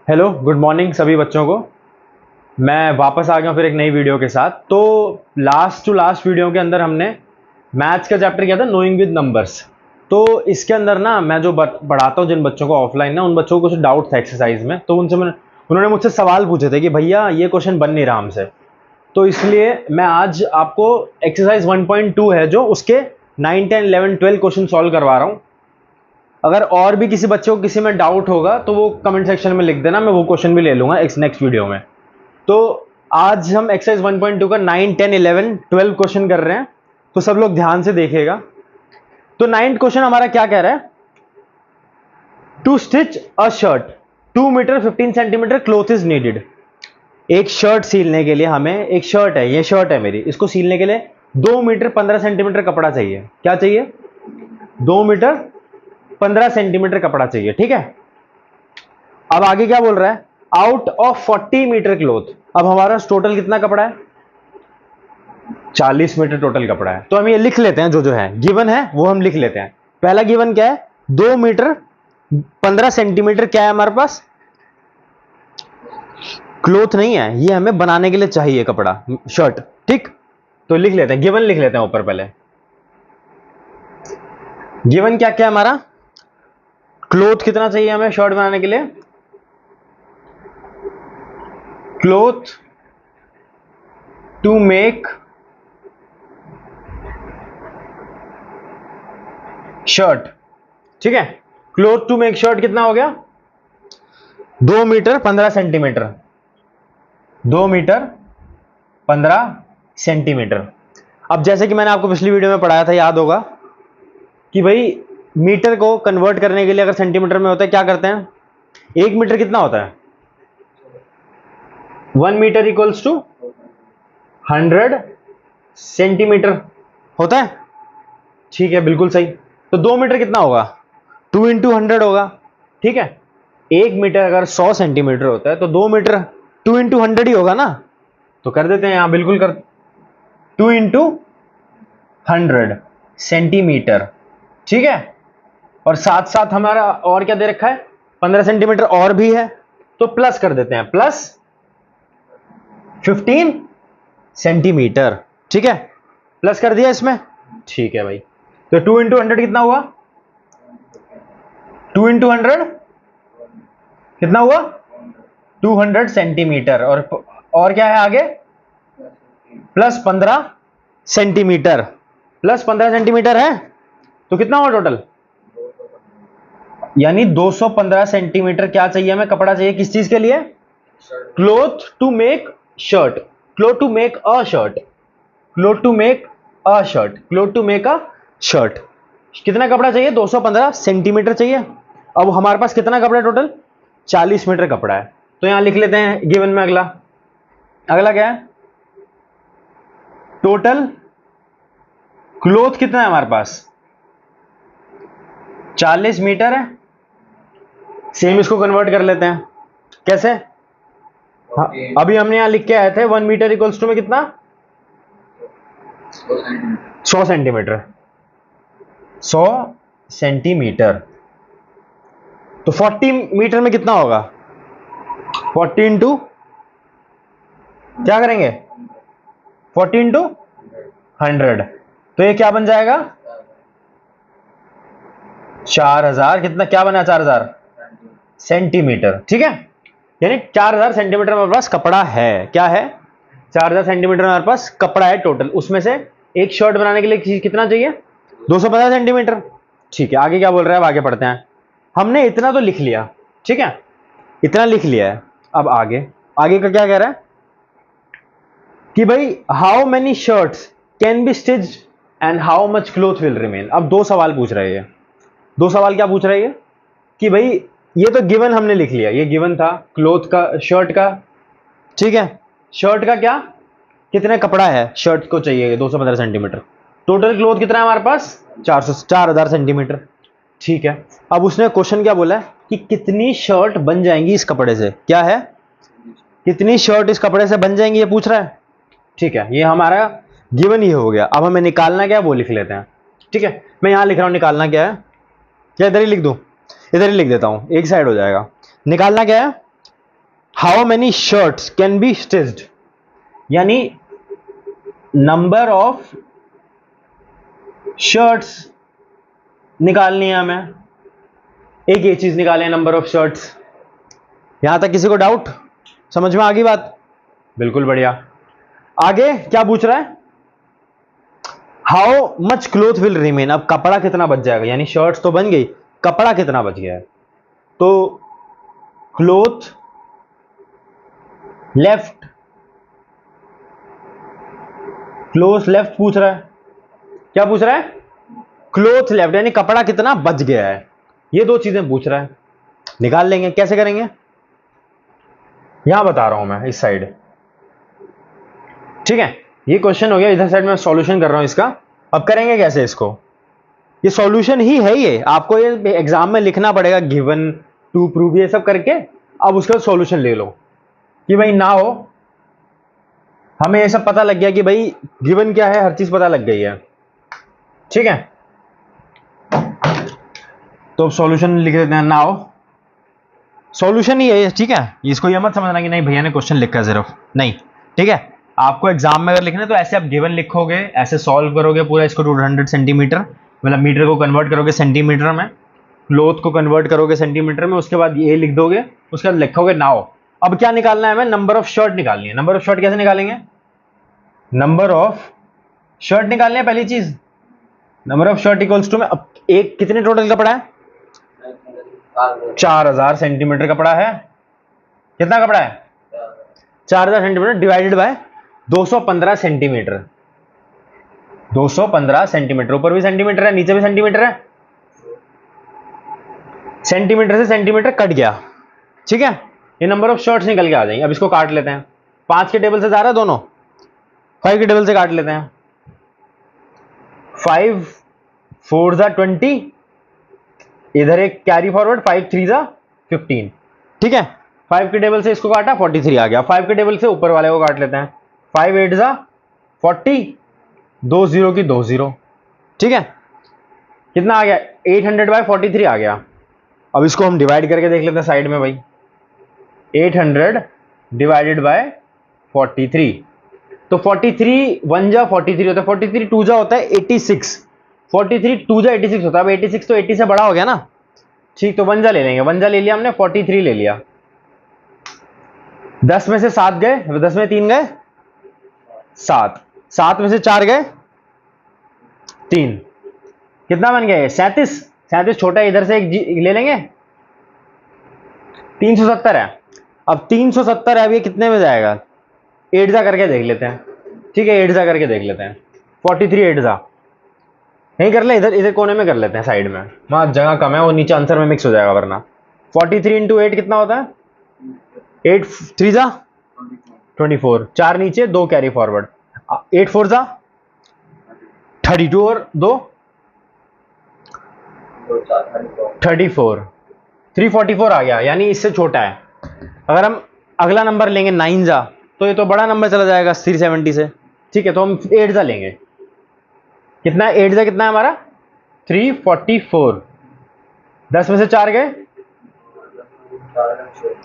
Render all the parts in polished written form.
Hello, good morning सभी बच्चों को। मैं वापस आ गया हूँ फिर एक नई वीडियो के साथ। तो लास्ट टू लास्ट वीडियो के अंदर हमने मैथ्स का चैप्टर किया था, नोइंग विद नंबर्स। तो इसके अंदर ना मैं जो पढ़ाता हूँ जिन बच्चों को ऑफलाइन ना, उन बच्चों को कुछ डाउट था एक्सरसाइज में, तो उन्होंने मुझसे सवाल पूछे थे कि भैया ये क्वेश्चन बन नहीं रहा हमसे। तो इसलिए मैं आज आपको एक्सरसाइज 1.2 है जो उसके 9, 10, 11, 12 क्वेश्चन सॉल्व करवा रहा हूँ। अगर और भी किसी बच्चे को किसी में डाउट होगा तो वो कमेंट सेक्शन में लिख देना, मैं वो क्वेश्चन भी ले लूंगा नेक्स्ट वीडियो में। तो आज हम एक्सरसाइज 1.2 का 9, 10, 11, 12 क्वेश्चन कर रहे हैं, तो सब लोग ध्यान से देखिएगा। तो 9th क्वेश्चन हमारा क्या कह रहा है? To stitch a shirt 2 metre 15 centimetre cloth is needed. एक शर्ट सीलने के लिए हमें, एक शर्ट है, ये शर्ट है मेरी, इसको सीलने के लिए 2 मीटर 15 सेंटीमीटर कपड़ा चाहिए। क्या चाहिए? 2 मीटर 15 सेंटीमीटर कपड़ा चाहिए, ठीक है। अब आगे क्या बोल रहा है? Out of 40 metre cloth. अब हमारा टोटल कितना कपड़ा है? 40 मीटर टोटल कपड़ा है। तो हम ये लिख लेते हैं, जो जो है गिवन है वो हम लिख लेते हैं। पहला गिवन क्या है? 2 मीटर 15 सेंटीमीटर क्या है हमारे पास? क्लोथ नहीं है, ये हमें बनाने के लिए चाहिए कपड़ा, शर्ट, ठीक। तो लिख लेते हैं, गिवन लिख लेते हैं ऊपर पहले। गिवन क्या क्या है हमारा? क्लोथ कितना चाहिए हमें शर्ट बनाने के लिए? क्लोथ टू मेक शर्ट, ठीक है। क्लोथ टू मेक शर्ट कितना हो गया? 2 मीटर 15 सेंटीमीटर। 2 metre 15 centimetre. अब जैसे कि मैंने आपको पिछली वीडियो में पढ़ाया था, याद होगा कि भाई मीटर को कन्वर्ट करने के लिए अगर सेंटीमीटर में होता है क्या करते हैं? 1 मीटर कितना होता है? 1 मीटर इक्वल्स टू 100 सेंटीमीटर होता है, ठीक है, बिल्कुल सही। तो 2 मीटर कितना होगा? 2 इंटू 100 होगा, ठीक है। 1 मीटर अगर 100 सेंटीमीटर होता है तो 2 मीटर 2 इंटू 100 ही होगा ना। तो कर देते हैं यहां, बिल्कुल कर, 2 इंटू 100 सेंटीमीटर, ठीक है। और साथ साथ हमारा और क्या दे रखा है? 15 सेंटीमीटर और भी है, तो प्लस कर देते हैं, प्लस 15 सेंटीमीटर, ठीक है। प्लस कर दिया इसमें, ठीक है भाई। तो 2 इंटू 100 कितना हुआ? 2 इंटू 100 कितना हुआ? 200 सेंटीमीटर। और क्या है आगे? Plus 15 centimetre. प्लस 15 सेंटीमीटर है तो कितना हुआ टोटल? यानी 215 सेंटीमीटर क्या चाहिए हमें? कपड़ा चाहिए, किस चीज के लिए? Cloth to make shirt, cloth to make a shirt, cloth to make a shirt, cloth to make a shirt. कितना कपड़ा चाहिए? 215 सेंटीमीटर चाहिए। अब हमारे पास कितना कपड़ा है टोटल? 40 मीटर कपड़ा है। तो यहां लिख लेते हैं गिवन में अगला। अगला क्या है? टोटल क्लोथ कितना है हमारे पास? 40 मीटर है। सेम इसको कन्वर्ट कर लेते हैं, कैसे? हाँ, अभी हमने यहां लिख के आए थे 1 मीटर इक्वल्स टू में कितना? 100 सेंटीमीटर। 100 सेंटीमीटर। तो 40 मीटर में कितना होगा? 40 इंटू क्या करेंगे? 40 इंटू 100। तो ये क्या बन जाएगा? 4000। कितना क्या बना? 4000 सेंटीमीटर, ठीक है। यानी 4000 सेंटीमीटर हमारे पास कपड़ा है। क्या है? 4000 सेंटीमीटर हमारे पास कपड़ा है टोटल। उसमें से एक शर्ट बनाने के लिए कितना चाहिए? 215 सेंटीमीटर, ठीक है। आगे क्या बोल रहा है? अब आगे पढ़ते हैं। हमने इतना तो लिख लिया, ठीक है, इतना लिख लिया है। अब आगे, आगे का क्या कह रहा है कि भाई how many shirts can be stitched and how much cloth will remain. अब दो सवाल पूछ रहे हैं। दो सवाल क्या पूछ रही है कि भाई ये तो गिवन हमने लिख लिया, ये गिवन था क्लोथ का, शर्ट का, ठीक है। शर्ट का क्या, कितने कपड़ा है शर्ट को चाहिए? 215 सेंटीमीटर। टोटल क्लोथ कितना है हमारे पास? 4000 सेंटीमीटर, ठीक है। अब उसने क्वेश्चन क्या बोला है कि कितनी शर्ट बन जाएंगी इस कपड़े से? क्या है? कितनी शर्ट इस कपड़े से बन जाएंगी, ये पूछ रहा है, ठीक है। ये हमारा गिवन ही हो गया। अब हमें निकालना क्या है वो लिख लेते हैं, ठीक है। मैं यहां लिख रहा हूं निकालना क्या है। क्या इधर ही लिख दूं? इधर ही लिख देता हूं, एक साइड हो जाएगा। निकालना क्या है? How many shirts can be stitched, यानी नंबर ऑफ शर्ट्स निकालनी है हमें, एक ये चीज निकाले नंबर ऑफ शर्ट्स। यहां तक किसी को डाउट? समझ में आ गई बात? बिल्कुल बढ़िया। आगे क्या पूछ रहा है? How much cloth will remain, अब कपड़ा कितना बच जाएगा, यानी शर्ट्स तो बन गई, कपड़ा कितना बच गया है। तो क्लोथ लेफ्ट, क्लोथ लेफ्ट पूछ रहा है। क्या पूछ रहा है? क्लोथ लेफ्ट, यानी कपड़ा कितना बच गया है। ये दो चीजें पूछ रहा है, निकाल लेंगे। कैसे करेंगे? यहां बता रहा हूं मैं, इस साइड। ठीक है, ये क्वेश्चन हो गया, इधर साइड में सॉल्यूशन कर रहा हूं इसका। अब करेंगे कैसे इसको? ये सॉल्यूशन ही है, ये आपको ये एग्जाम में लिखना पड़ेगा, गिवन टू प्रूव, ये सब करके अब उसका सॉल्यूशन ले लो कि भाई ना हो। हमें ये सब पता लग गया कि भाई गिवन क्या है, हर चीज पता लग गई है। ठीक है, तो अब सॉल्यूशन लिख देते हैं। ना हो, सॉल्यूशन ही है, ठीक है। इसको ये मत समझना कि नहीं भैया ने क्वेश्चन लिखा है सिर्फ, नहीं। ठीक है, आपको एग्जाम में अगर लिखना है तो ऐसे आप गिवन लिखोगे, ऐसे सॉल्व करोगे पूरा इसको 200 सेंटीमीटर, मतलब मीटर को कन्वर्ट करोगे सेंटीमीटर में, क्लोथ को कन्वर्ट करोगे सेंटीमीटर में, उसके बाद ये लिख दोगे, उसके बाद लिखोगे नाउ। अब क्या निकालना है हमें? नंबर ऑफ शर्ट निकालनी है। नंबर ऑफ शर्ट कैसे निकालेंगे? नंबर ऑफ शर्ट निकालनी है पहली चीज। Number of shirt equals to में, अब एक कितने टोटल कपड़ा है? 4000 सेंटीमीटर कपड़ा है। कितना कपड़ा है? 4000 centimetre divided by 215 centimetre. 215 centimetre, ऊपर भी सेंटीमीटर है नीचे भी सेंटीमीटर है, सेंटीमीटर से सेंटीमीटर कट गया। ठीक है, ये नंबर ऑफ शर्ट्स निकल के आ जाएंगे। अब इसको काट लेते हैं, 5 के टेबल से जा रहा है दोनों, 5 के टेबल से काट लेते हैं। 5 4 जा 20, इधर एक कैरी फॉरवर्ड, 5 3 जा 15। ठीक है, 5 के टेबल से इसको काटा, 43 आ गया। 5 के टेबल से ऊपर वाले को काट लेते हैं, 5 8 जा 40, 2 0 की 2 0। ठीक है, कितना आ गया? 800 बाय 43 आ गया। अब इसको हम डिवाइड करके देख लेते हैं साइड में भाई। 800 डिवाइडेड बाय 43, तो 43 1 जा 43 होता है, 43 2 जा होता है 86, 43 2 जा 86 होता है। अब 86 तो 80 से बड़ा हो गया ना, ठीक, तो 1 जा ले लेंगे। 1 जा ले लिया हमने, 43 ले लिया। 10 में से 7 गए, 10 में 3 गए 7, 7 में से 4 गए 3, कितना बन गया? 37। 37 छोटा है, इधर से एक ले लेंगे, 370 है। अब 370 है, अब ये कितने में जाएगा? 8 जा करके देख लेते हैं। ठीक है, 8 जा करके देख लेते हैं। 43 8 जा नहीं कर ले, इधर इधर कोने में कर लेते हैं साइड में, वहां जगह कम है, वो नीचे आंसर में मिक्स हो जाएगा वरना। 43 इंटू 8 कितना होता है? 8 3 जा 24, 4 नीचे 2 कैरी फॉरवर्ड, 8 4 जा 32 और 2 34, 344 आ गया, यानी इससे छोटा है। अगर हम अगला नंबर लेंगे 9 जा, तो ये तो बड़ा नंबर चला जाएगा 370 से। ठीक है, तो हम 8 जा लेंगे। कितना है 8 जा? कितना है हमारा? 344। 10 में से 4 गए,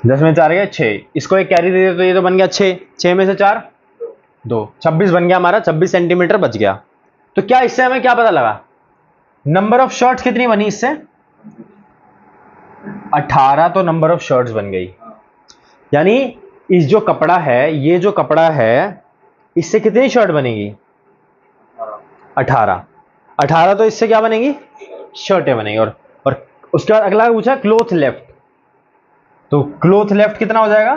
10 में 4 गए 6, इसको एक कैरी दे दे तो ये तो बन गया 6, 6 में से 4 2, 26 बन गया हमारा, 26 सेंटीमीटर बच गया। तो क्या इससे हमें क्या पता लगा? नंबर ऑफ शर्ट्स कितनी बनी इससे? 18, तो नंबर ऑफ शर्ट्स बन गई। यानी इस जो कपड़ा है, ये जो कपड़ा है, इससे कितनी शर्ट बनेगी? 18। 18, तो इससे क्या बनेगी? शर्टें बनेगी। और उसके बाद अगला पूछा क्लोथ लेफ्ट, तो क्लोथ लेफ्ट कितना हो जाएगा?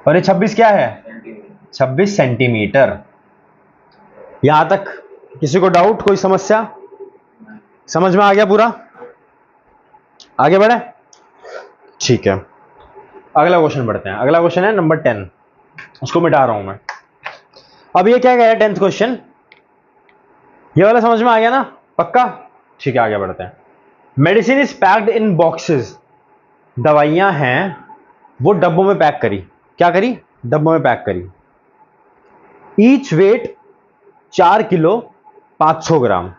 और ये 26 क्या है? 26 सेंटीमीटर। यहां तक किसी को डाउट, कोई समस्या? समझ में आ गया पूरा? आगे बढ़े? ठीक है, अगला क्वेश्चन बढ़ते हैं। अगला क्वेश्चन है नंबर 10, उसको मिटा रहा हूं मैं। अब ये क्या गया 10th क्वेश्चन, ये वाला समझ में आ गया ना? पक्का? ठीक है, आगे बढ़ते हैं। Medicine is packed in boxes, दवाइयां हैं वो डब्बों में पैक करी। क्या करी? डब्बों में पैक करी। ईच वेट 4 किलो 500 ग्राम,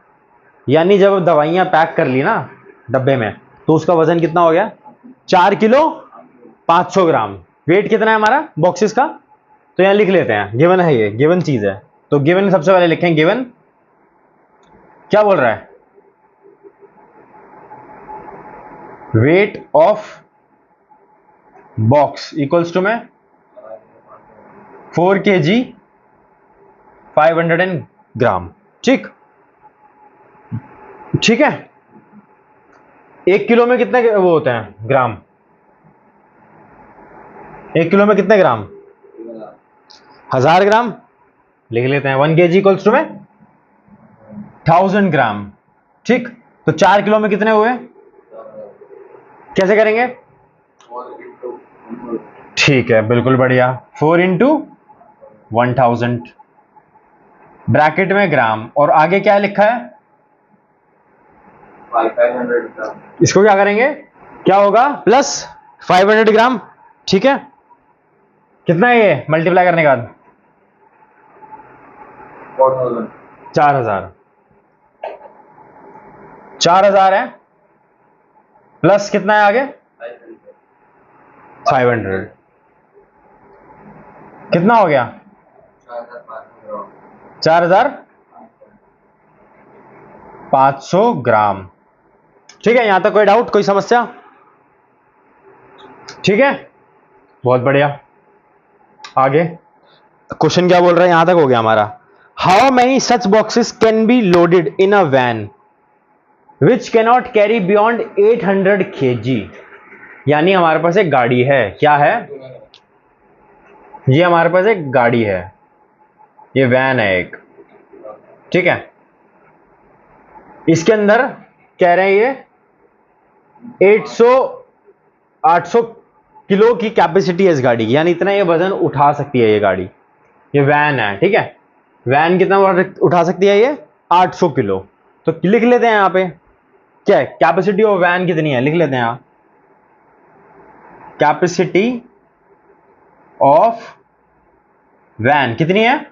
यानी जब दवाइयां पैक कर ली ना डब्बे में, तो उसका वजन कितना हो गया? 4 किलो 500 ग्राम। वेट कितना है हमारा बॉक्सेस का, तो यहां लिख लेते हैं, गिवन है, ये गिवन चीज है, तो गिवन सबसे पहले लिखें, गिवन क्या बोल रहा है, weight of box equals to में 4 kg 500 ग्राम। ठीक ठीक है। 1 किलो में कितने वो होते हैं ग्राम, 1 किलो में कितने ग्राम, 1000 ग्राम। लिख लेते हैं 1 kg इक्वल्स टू में 1000 ग्राम। ठीक, तो 4 किलो में कितने हुए, कैसे करेंगे, ठीक है, बिल्कुल बढ़िया, 4 इंटू 1000 ब्रैकेट में ग्राम, और आगे क्या लिखा है, 500 इसको क्या करेंगे, क्या होगा, प्लस 500 ग्राम। ठीक है, कितना है ये मल्टीप्लाई करने के बाद, 4000 4000 है, प्लस कितना है आगे 500, कितना हो गया 4500 ग्राम। ठीक है, यहां तक कोई डाउट, कोई समस्या, ठीक है, बहुत बढ़िया। आगे क्वेश्चन क्या बोल रहा है, यहां तक हो गया हमारा। How many such boxes can be loaded in a van which cannot carry beyond 800 kg। यानी हमारे पास एक गाड़ी है, क्या है, ये हमारे पास एक गाड़ी है, ये वैन है एक, ठीक है, इसके अंदर कह रहे हैं ये 800 किलो की कैपेसिटी है इस गाड़ी की, यानी इतना ये वजन उठा सकती है ये गाड़ी, ये वैन है, ठीक है, वैन कितना उठा सकती है ये 800 किलो। तो लिख लेते हैं यहां पे, क्या है कैपेसिटी ऑफ वैन कितनी है, लिख लेते हैं यहां, कैपेसिटी ऑफ वैन कितनी है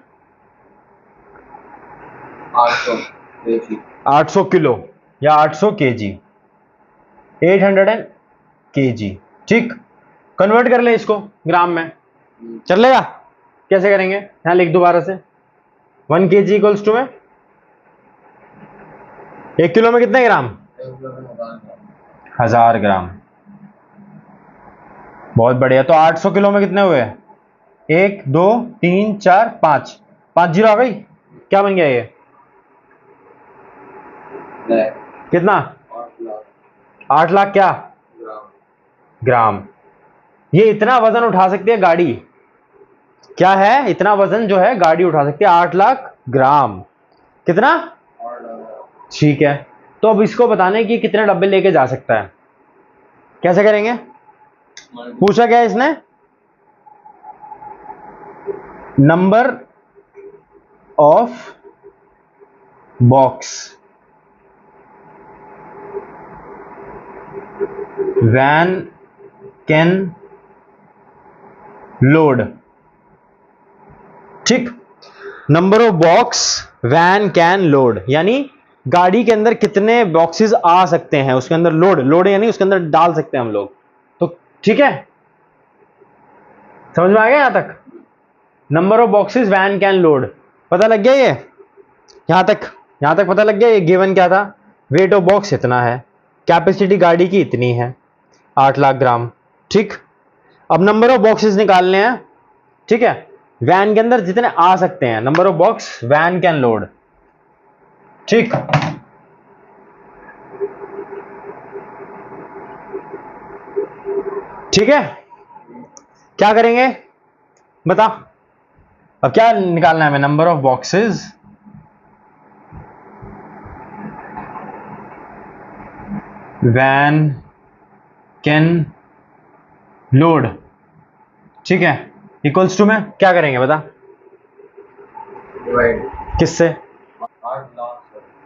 800 किलो या 800 kg, 800 kg। ठीक, कन्वर्ट कर ले इसको ग्राम में, चल लेगा, कैसे करेंगे, यहां लिख दोबारा से 1 kg इक्वल्स टू में 1 किलो में कितने ग्राम, 1000 ग्राम। बहुत बढ़िया, तो 800 किलो में कितने हुए, 1 2 3 4 5, 5 जीरो आ गई, क्या बन गया ये, कितना 8 लाख क्या ग्राम। ये इतना वजन उठा सकती है गाड़ी, क्या है, इतना वजन जो है गाड़ी उठा सकती है 8 लाख ग्राम, कितना, ठीक है। तो अब इसको बताने की कितने डब्बे लेके जा सकता है, कैसे करेंगे, पूछा क्या है इसने, number of box van can load. ठीक, number of box van can load, यानी गाड़ी के अंदर कितने बॉक्सेस आ सकते हैं, उसके अंदर लोड यानी उसके अंदर डाल सकते हैं हम लोग। तो ठीक है, समझ में आ गया यहां तक, number of boxes van can load पता लग गया, ये यहां तक पता लग गया। ये गिवन क्या था, वेट ऑफ बॉक्स इतना है, कैपेसिटी गाड़ी की इतनी है 8 लाख ग्राम। ठीक, अब नंबर ऑफ बॉक्सेस निकालने हैं, ठीक है, वैन के अंदर जितने आ सकते हैं, number of box van can load. ठीक, ठीक है, क्या करेंगे बता, अब क्या निकालना है हमें, number of boxes van can load, ठीक है, इक्वल्स टू में क्या करेंगे बता, किससे,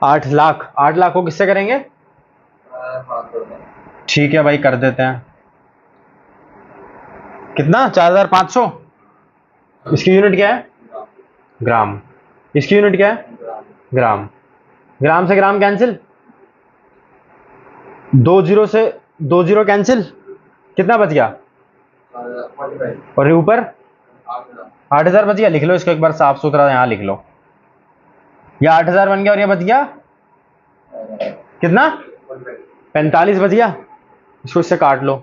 8 लाख, 8 लाख को किससे करेंगे, ठीक है भाई, कर देते हैं, कितना 4500, इसकी यूनिट क्या है ग्राम, इसकी यूनिट क्या है ग्राम, ग्राम से ग्राम कैंसिल, 2 जीरो से 2 जीरो कैंसिल, कितना बच गया और ऊपर 8000 बच गया। लिख लो इसको एक बार साफ सुथरा, यहाँ लिख लो। ये 8000 बन गया और ये बच गया कितना, 45 बच गया। इसको इससे काट लो।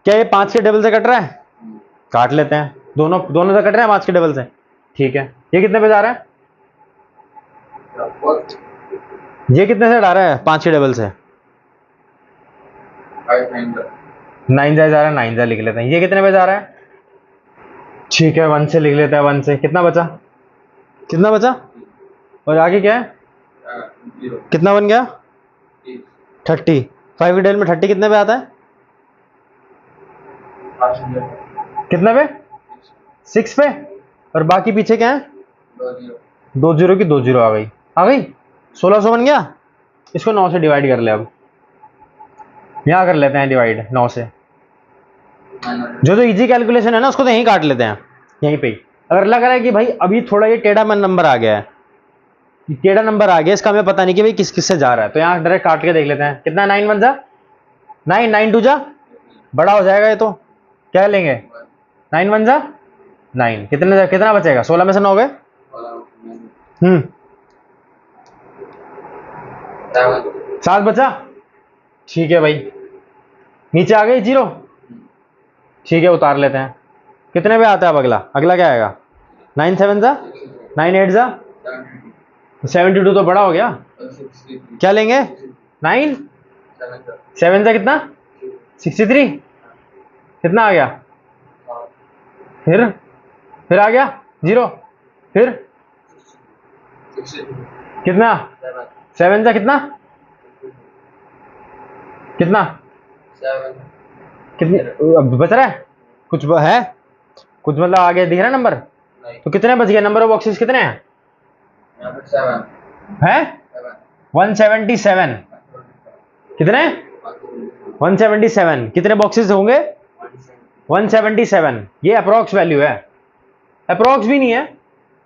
क्या ये 5 के डबल से कट रहा है? काट लेते हैं। दोनों से कट रहे हैं 5 के डबल से। ठीक है, ये कितने पे जा रहा है? ये कितने से हटा रहा है 5 के डबल से? 9 जा रहा है, 9 जा लिख लेते हैं। ये कितने पे जा रहा है? ठीक है, 1 से लिख लेते हैं। 1 से कितना बचा? कितना बचा? और आगे क्या है? कितना बन गया? 30। 5 के डबल में 30 कितने पे आता है? कितने पे? 6 पे। और बाकी पीछे क्या है? 2 जीरो की 2 जीरो आ गई। 1600 बन गया। इसको 9 से डिवाइड कर ले। अब यहाँ कर लेते हैं डिवाइड 9 से। जो इजी कैलकुलेशन है ना, उसको तो यहीं काट लेते हैं, यहीं पे ही। अगर लग रहा है कि भाई अभी थोड़ा ये टेढ़ा नंबर आ गया है, टेढ़ा नंबर आ गया, इसका हमें पता नहीं कि भाई किस किस से जा रहा है, तो यहाँ डायरेक्ट काट के देख लेते हैं। कितना? 9 1 जा 9, 9 2 जा, बड़ा हो जाएगा ये तो। क्या लेंगे? 9 1 जा 9। कितना बचेगा? 16 में से 9 गए। 7 बचा। ठीक है भाई, नीचे आ गई 0। ठीक है, उतार लेते हैं। कितने पे आता है अब? अगला क्या आएगा? 9 7 जा 9 8 जा 72 तो बड़ा हो गया। क्या लेंगे? 9 7 जा कितना? 63। कितना आ गया? फिर आ गया 0। फिर कितना? 7 जा कितना? कितना बच रहा है? कुछ है? कुछ मतलब आगे दिख रहा है नंबर? तो कितने बच गए? नंबर ऑफ बॉक्सेस कितने हैं? 177। कितने? 177। कितने बॉक्सेस होंगे? 177। ये अप्रोक्स वैल्यू है, अप्रोक्स भी नहीं है,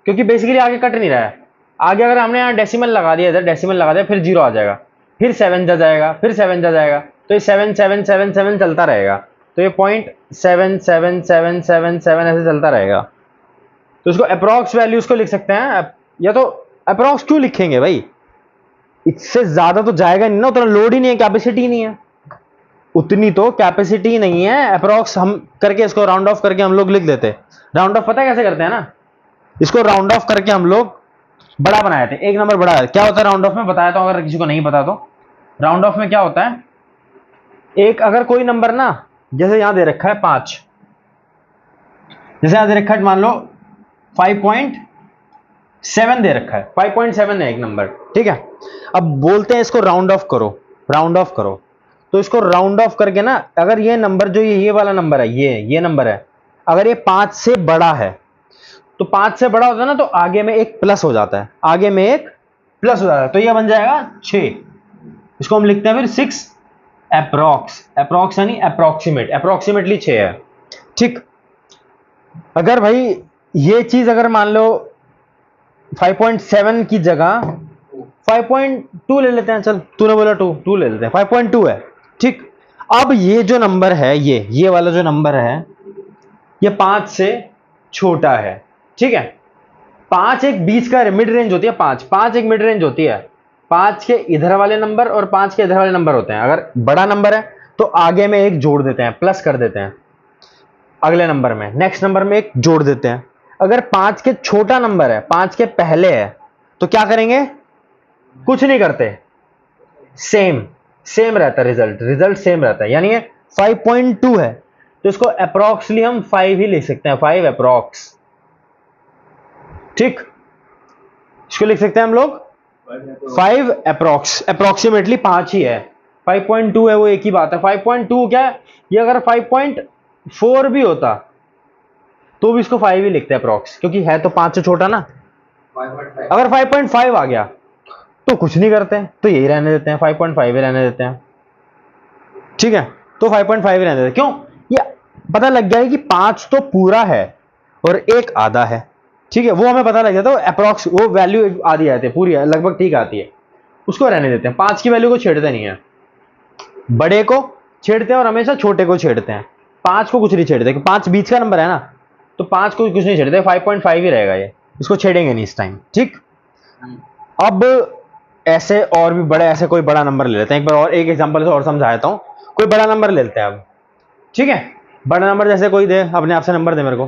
क्योंकि बेसिकली आगे कट नहीं रहा है। आगे अगर हमने यहाँ डेसिमल लगा दिया, इधर डेसिमल लगा दिया, फिर 0 आ जाएगा, फिर 7 जा जाएगा, फिर 7 जा जाएगा, तो ये 7 7 7 7 चलता रहेगा। तो ये 0.777777 ऐसे चलता रहेगा। तो इसको अप्रोक्स वैल्यू उसको लिख सकते हैं, या तो अप्रोक्स क्यों लिखेंगे भाई? इससे ज्यादा तो जाएगा नहीं ना, उतना लोड ही नहीं है, कैपेसिटी नहीं है, उतनी तो कैपेसिटी नहीं है। अप्रोक्स हम करके इसको राउंड ऑफ करके हम लोग लिख देते। राउंड ऑफ पता है कैसे करते हैं ना? इसको राउंड ऑफ करके हम लोग बड़ा बनाए थे, एक नंबर बड़ा है। क्या होता है राउंड ऑफ में? बताया तो, अगर किसी को नहीं पता तो। राउंड ऑफ में क्या होता है, एक अगर कोई नंबर ना, जैसे यहां दे रखा है 5, जैसे यहां दे रखा है मान लो 5.7 दे रखा है, 5.7 है एक नंबर, ठीक है। अब बोलते हैं इसको राउंड ऑफ करो, राउंड ऑफ करो। तो इसको राउंड ऑफ करके ना, अगर ये नंबर जो ये वाला नंबर है, ये नंबर है, अगर ये 5 से बड़ा है, तो 5 से बड़ा होता है ना, तो आगे में एक प्लस हो जाता है, आगे में एक प्लस हो जाता है, तो ये बन जाएगा 6। इसको हम लिखते हैं फिर 6 अप्रोक्स यानी अप्रोक्सीमेट, अप्रोक्सीमेटली 6 है, ठीक। अगर भाई ये चीज अगर मान लो 5.7 की जगह 5.2 ले लेते हैं, चल तूने बोला 2 ले लेते हैं, 5.2 है, ठीक। अब ये जो नंबर है, ये वाला जो नंबर है, ये 5 से छोटा है, ठीक है। 5 एक बीच का मिड रेंज होती है, 5 एक मिड रेंज होती है। 5 के इधर वाले नंबर और 5 के इधर वाले नंबर होते हैं। अगर बड़ा नंबर है तो आगे में एक जोड़ देते हैं, प्लस कर देते हैं, अगले नंबर में, नेक्स्ट नंबर में एक जोड़ देते हैं। अगर 5 के छोटा नंबर है, 5 के पहले है, तो क्या करेंगे? कुछ नहीं करते, सेम रहता है, रिजल्ट सेम रहता है। यानी ये 5.2 है, तो इसको अप्रोक्सली हम 5 ही लिख सकते हैं, 5 अप्रोक्स, ठीक। इसको लिख सकते हैं हम लोग 5 अप्रोक्स, अप्रोक्सीमेटली 5 ही है। 5.2 है वो एक ही बात है। 5.2 क्या है, ये अगर 5.4 भी होता तो भी इसको 5 ही लिखते हैं अप्रोक्स, क्योंकि है तो 5 से छोटा ना। अगर 5.5 आ गया तो कुछ नहीं करते, तो यही रहने देते हैं, 5.5 ही रहने देते हैं, ठीक है। तो 5.5 ही रहने देते हैं। क्यों? ये पता लग गया है कि 5 तो पूरा है और एक आधा है, ठीक है, वो हमें पता लग जाता है। अप्रोक्स वो वैल्यू आधी आती है, पूरी लगभग ठीक आती है, उसको रहने देते हैं। 5 की वैल्यू को छेड़ते नहीं है, बड़े को छेड़ते हैं और हमेशा छोटे को छेड़ते हैं। 5 को कुछ नहीं छेड़ते, 5 बीच का नंबर है ना, तो 5 को कुछ नहीं छेड़ते, 5.5 ही रहेगा ये, इसको छेड़ेंगे नहीं इस टाइम। ठीक, अब ऐसे और भी बड़े, ऐसे कोई बड़ा नंबर ले लेते हैं, एक बार और एक एग्जांपल से और समझा देता हूं। कोई बड़ा नंबर ले लेते हैं अब, ठीक है, बड़ा नंबर जैसे कोई दे, अपने आप से नंबर दे मेरे को,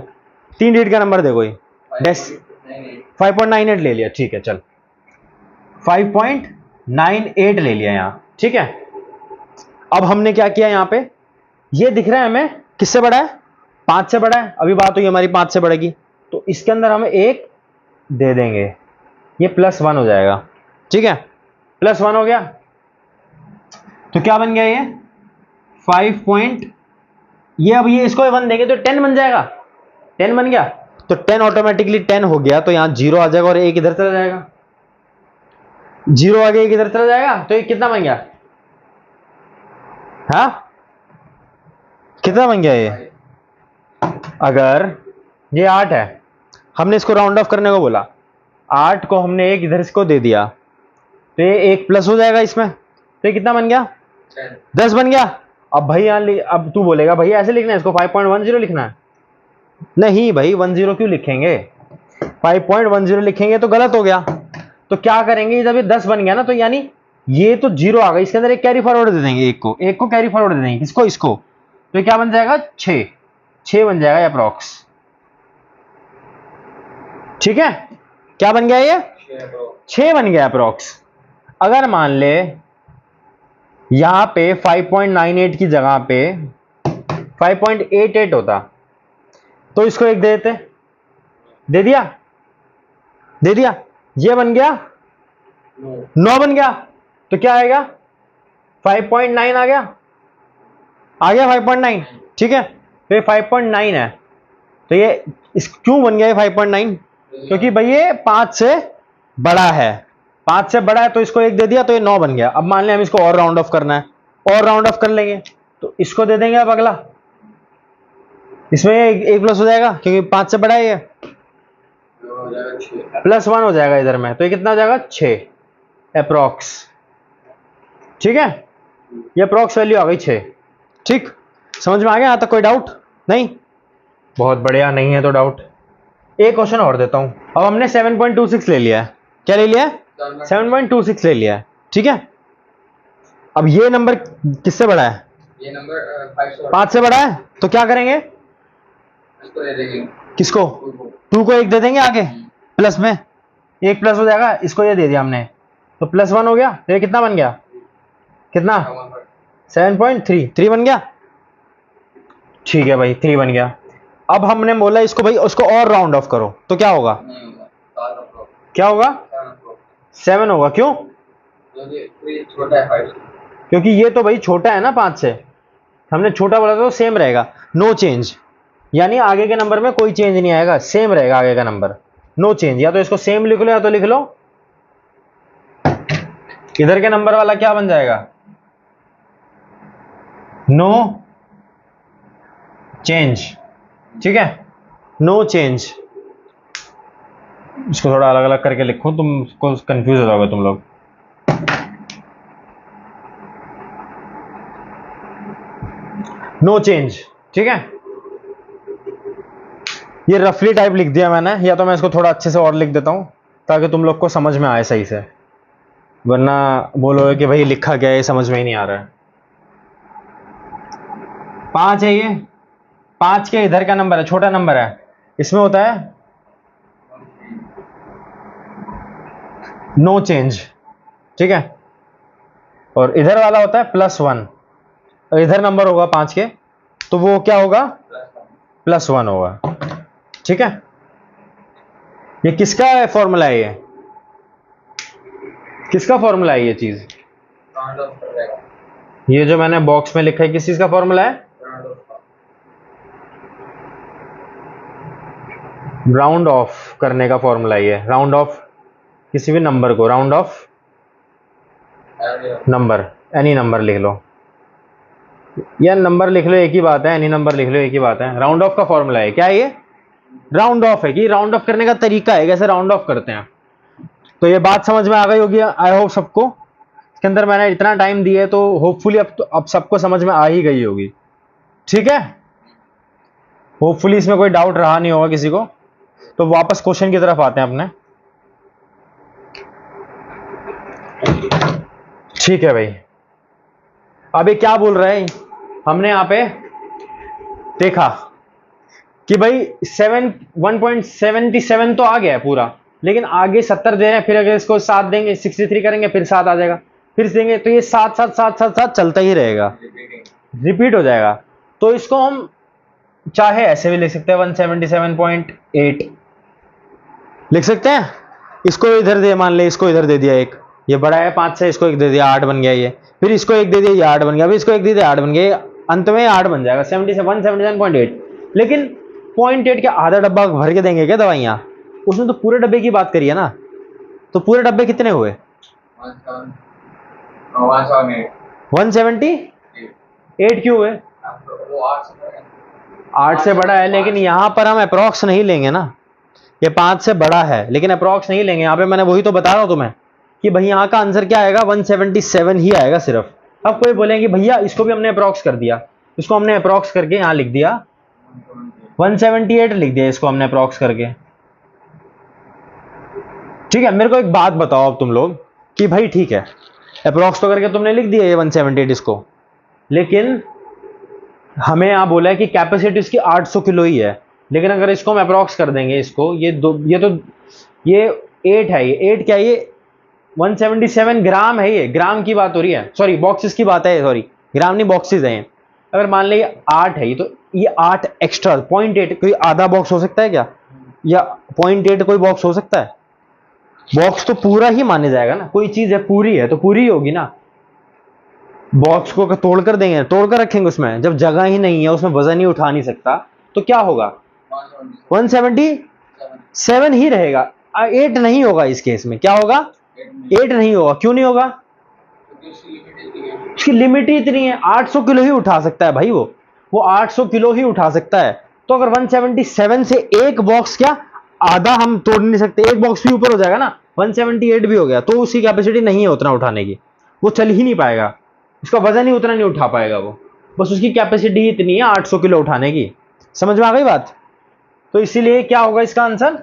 3 डिजिट का नंबर दे कोई, 5.98 ले लिया, ठीक है, चल 5.98 ले लिया यहां, ठीक है। अब हमने क्या किया यहां पे, ये दिख रहा है हमें किससे बड़ा है, 5 से बड़ा है, अभी बात हुई हमारी 5 से बढ़ेगी, तो इसके अंदर हम 1 दे देंगे, ये +1 हो जाएगा, ठीक है, +1 हो गया, तो क्या बन गया ये 5. ये अब ये इसको 1 देंगे तो 10 बन जाएगा, 10 बन गया, तो 10 ऑटोमेटिकली 10 हो गया, तो यहां 0 आ जाएगा और 1 इधर चला जाएगा, 0 आगे 1 इधर चला जाएगा, तो ये कितना बन गया, हाँ कितना बन गया ये, अगर ये 8 है, हमने इसको राउंड ऑफ करने को बोला, 8 को हमने 1 इधर इसको दे दिया, तो ये 1 प्लस हो जाएगा इसमें, तो ये कितना बन गया 10 बन गया। अब भाई यहां अब तू बोलेगा भाई ऐसे लिखना है इसको, 5.10 लिखना है, नहीं भाई 10 क्यों लिखेंगे, 5.10 लिखेंगे तो गलत हो गया, तो क्या करेंगे, जब ये 10 बन गया ना, तो यानी ये तो 0 आ गया, इसके अंदर एक कैरी फॉरवर्ड दे देंगे, एक को कैरी फॉरवर्ड दे देंगे, किसको, इसको, तो ये क्या बन जाएगा 6 बन जाएगा अप्रॉक्स, ठीक है, क्या बन गया ये 6 बन गया अप्रॉक्स। अगर मान ले यहां पे 5.98 की जगह पे 5.88 होता, तो इसको 1 दे देते, दे दिया, ये बन गया 9 बन गया, तो क्या आएगा 5.9 आ गया 5.9, ठीक है, तो ये 5.9 है, तो ये इस क्यों बन गया ये 5.9, क्योंकि भाई ये 5 से बड़ा है, 5 से बड़ा है, तो इसको 1 दे दिया, तो ये 9 बन गया। अब मान लें हम इसको और राउंड ऑफ करना है, और राउंड ऑफ कर लेंगे, तो इसको दे देंगे अब अगला, इसमें ये 1 प्लस हो जाएगा, क्योंकि 5 से बड़ा है ये, +1 हो जाएगा इधर में, तो ये कितना हो जाएगा 6 अप्रॉक्स, ठीक है, ये अप्रॉक्स वैल्यू आ गई 6, ठीक, समझ में आ गया यहां तक, कोई डाउट नहीं, बहुत बढ़िया, नहीं है तो डाउट। एक क्वेश्चन और देता हूं, अब हमने 7.26 ले लिया है, क्या ले लिया है 7.26 ले लिया है, ठीक है, अब ये नंबर किससे बड़ा है, ये नंबर 5 से बड़ा है, तो क्या करेंगे, इसको दे देंगे, किसको, 2 को 1 दे देंगे आगे, प्लस में 1 प्लस हो जाएगा, इसको ये दे दिया हमने, तो +1 हो गया, तो ये कितना बन गया, कितना 7.3 बन गया, ठीक है भाई 3 बन गया। अब हमने बोला इसको भाई उसको और राउंड ऑफ करो, तो क्या होगा, क्या होगा 7 होगा, क्यों, छोटा है 5 से, क्योंकि ये तो भाई छोटा है ना 5 से, हमने छोटा बोला तो सेम रहेगा, नो चेंज, यानी आगे के नंबर में कोई चेंज नहीं आएगा, सेम रहेगा आगे का नंबर, नो चेंज, या तो इसको सेम लिख लो या तो लिख लो इधर के नंबर वाला क्या बन जाएगा, नो चेंज, ठीक है, नो चेंज, इसको थोड़ा अलग अलग करके लिखो, तुमको कंफ्यूज हो जाओगे तुम लोग, नो चेंज, ठीक है, ये रफली टाइप लिख दिया मैंने, या तो मैं इसको थोड़ा अच्छे से और लिख देता हूं ताकि तुम लोग को समझ में आए सही से, वरना बोलोगे कि भाई लिखा क्या है, ये समझ में ही नहीं आ रहा है। 5 है, ये 5 के इधर का नंबर है, छोटा नंबर है, इसमें होता है नो चेंज, ठीक है, और इधर वाला होता है +1, और इधर नंबर होगा 5 के, तो वो क्या होगा +1 होगा, ठीक है। ये किसका फॉर्मूला है, ये किसका फॉर्मूला है, ये चीज, राउंड ऑफ कर देगा, ये जो मैंने बॉक्स में लिखा है किस चीज का फॉर्मूला है, राउंड ऑफ करने का फॉर्मूला है, ये राउंड ऑफ किसी भी नंबर को, round of number, any number लिख लो, या नंबर लिख लो एक ही बात है, एनी नंबर लिख लो एक ही बात है, राउंड ऑफ का फॉर्मूला है, क्या है ये राउंड ऑफ है, कि राउंड ऑफ करने का तरीका है, कैसे राउंड ऑफ करते हैं। तो ये बात समझ में आ गई होगी आई होप सबको, इसके अंदर मैंने इतना टाइम दिया है तो होपफुली अब सबको समझ में आ ही गई होगी, ठीक है। होपफुली इसमें कोई डाउट रहा नहीं होगा किसी को। तो वापस क्वेश्चन की तरफ आते हैं अपने। ठीक है भाई, अभी क्या बोल रहे हैं, हमने यहां पे देखा कि भाई 1.77 तो आ गया है पूरा, लेकिन आगे 70 दे रहे हैं, फिर अगर इसको 7 देंगे 63 करेंगे फिर 7 आ जाएगा, फिर देंगे, तो ये 7 7 7 7 7 चलता ही रहेगा, रिपीट हो जाएगा। तो इसको हम चाहे ऐसे भी लिख सकते हैं 177.8 लिख सकते हैं। इसको इधर दे, मान ले इसको इधर दे दिया एक, ये बड़ा है 5 से, इसको एक दे दिया 8 बन गया ये, फिर इसको एक दे दिया ये 8 बन गया, फिर इसको एक दे दिया 8 बन गया, अंत में 8 बन जाएगा 177.8। लेकिन 0.8 के आधा डब्बा भर के देंगे क्या दवाइयाँ, उसने तो पूरे डब्बे की बात करी है ना, तो पूरे डब्बे कितने हुए 178 क्यों हुए, 8 से बड़ा है, लेकिन यहां पर हम अप्रॉक्स नहीं लेंगे ना, ये 5 से बड़ा है लेकिन अप्रॉक्स नहीं लेंगे। यहाँ पे मैंने वही तो बता रहा हूं तुम्हें कि भाई यहाँ का आंसर क्या आएगा, 177 ही आएगा सिर्फ। अब कोई बोलेंगे भैया इसको भी हमने अप्रॉक्स कर दिया, इसको हमने अप्रॉक्स करके यहाँ लिख दिया 178 लिख दिया, इसको हमने अप्रॉक्स करके। ठीक है, मेरे को एक बात बताओ अब तुम लोग कि भाई ठीक है अप्रॉक्स तो करके तुमने लिख दिया ये 178 इसको, लेकिन हमें यहाँ बोला है कि कैपेसिटी इसकी 800 किलो ही है, लेकिन अगर इसको हम अप्रॉक्स कर देंगे इसको, ये 8 है, ये 8 क्या है, ये 177 ग्राम है, ये ग्राम की बात हो रही है, सॉरी बॉक्सेस की बात है, सॉरी ग्राम नहीं बॉक्सेस हैं। अगर मान ले ये 8 है, तो ये 8 एक्स्ट्रा 0.8 कोई आधा बॉक्स हो सकता है क्या, या 0.8 कोई बॉक्स हो सकता है, बॉक्स तो पूरा ही माने जाएगा ना, कोई चीज है पूरी है तो पूरी ही होगी ना। बॉक्स को तोड़ कर देंगे, तोड़ कर रखेंगे उसमें, जब जगह ही नहीं है उसमें वजन ही उठा नहीं सकता, तो क्या होगा 177 ही रहेगा, 8 नहीं होगा इस केस में, क्या होगा 8 नहीं होगा, क्यों नहीं होगा, उसकी लिमिट ही इतनी है, 800 किलो ही उठा सकता है भाई, वो 800 किलो ही उठा सकता है। तो अगर 177 से एक बॉक्स क्या आधा हम तोड़ नहीं सकते, एक बॉक्स भी ऊपर हो जाएगा ना, 178 भी हो गया, तो उसकी कैपेसिटी नहीं है उतना उठाने की, वो चल ही नहीं पाएगा, उसका वजन ही उतना नहीं उठा पाएगा वो, बस उसकी कैपेसिटी ही इतनी है 800 किलो उठाने की। समझ में आ गई बात। तो इसीलिए क्या होगा इसका आंसर